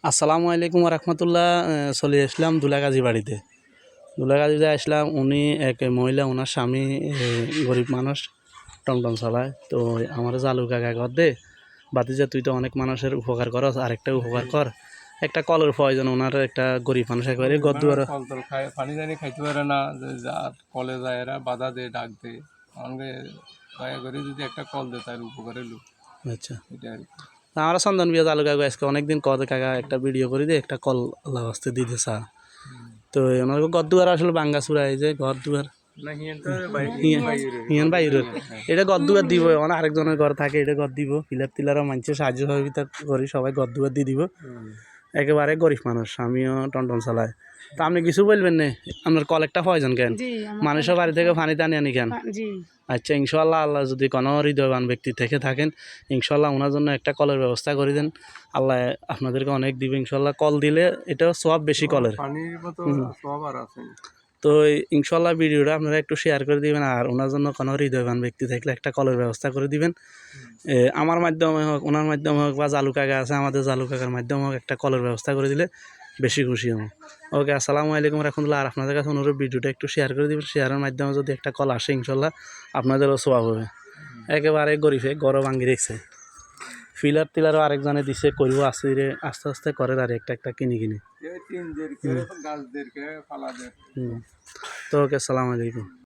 আসসালামু আলাইকুম রহমতুল্লাহ। চলে আসলাম দুলাগাজী বাড়িতে। দুলাগাজীতে আসলাম, উনি এক মহিলা, ওনার স্বামী গরিব মানুষ, টমটম চালায়। তো আমার জালু কাকা কর দে বাতিজা, তুই তো অনেক মানুষের উপকার করস, আরেকটা উপকার কর, একটা কলের প্রয়োজন। ওনার একটা গরিব মানুষ একেবারে গদ্দুয়ার কল টল খায়, পানি জানি খাইতে পারে না, যে যার কলে যায় এরা বাধা দে, ডাক দে। আমাকে দয়া করে যদি একটা কল দে, তার উপকারে লোক। আচ্ছা, এটা আর কি। আমরা চন্দন বিয়া জালু কাকা আজকে অনেকদিন কদ কাকা একটা ভিডিও করে দিয়ে একটা কল আল্লাহ আসতে দিতে চা। তো ওনার গদ্দুয়ার আসলে বাঙ্গা চূড়া, এই যে গদ্দুয়ার না হিয়েন তো বাইরে হিয়ান বাইরের এটা গদ্দুয়ার দিব, মানে আরেকজনের ঘর থাকে, এটা ঘর দিব, পিলার টিলারও মানুষের সাহায্য সহযোগিতা করি, সবাই গদ্দুয়ার দিয়ে দিব। একেবারে গরিব মানুষ, আমিও টনটন চালাই। তা আপনি কিছু বলবেন না? আপনার কল একটা প্রয়োজন কেন? মানুষের বাড়ি থেকে পানি টানি আনি কেন? আচ্ছা, ইনশাল্লাহ আল্লাহ যদি কোনো হৃদয়বান ব্যক্তি থেকে থাকেন, ইনশাল্লাহ ওনার জন্য একটা কলের ব্যবস্থা করে দেন। আল্লাহ আপনাদেরকে অনেক দিবে ইনশাল্লাহ। কল দিলে এটাও সব বেশি কলের। পানির মতো সব আর আছে। তো ইনশাল্লাহ ভিডিওটা আপনারা একটু শেয়ার করে দিবেন, আর ওনার জন্য কোনো হৃদয়বান ব্যক্তি থাকলে একটা কলের ব্যবস্থা করে দিবেন। আমার মাধ্যমে হোক, ওনার মাধ্যমে হোক, বা জালু কাকা আছে আমাদের জালু কাকার মাধ্যমে হোক, একটা কলের ব্যবস্থা করে দিলে বেশি খুশি হব। ওকে, আসসালামু আলাইকুম রহমতুল্লাহ। আর আপনাদের কাছে অনুরোধ, ভিডিওটা একটু শেয়ার করে দিবেন। শেয়ারের মাধ্যমে যদি একটা কল আসে, ইনশাল্লাহ আপনাদেরও সোয়াব হবে। একেবারে গরিবে গরম ভাঙ্গি রেখেছে, ফিলার টিলারও আরেকজনে দিছে, করবো আস্তে আস্তে আস্তে করে, আর একটা একটা কিনে গাছদেরকে ফালা দেয়। তো ওকে, আসসালামু আলাইকুম।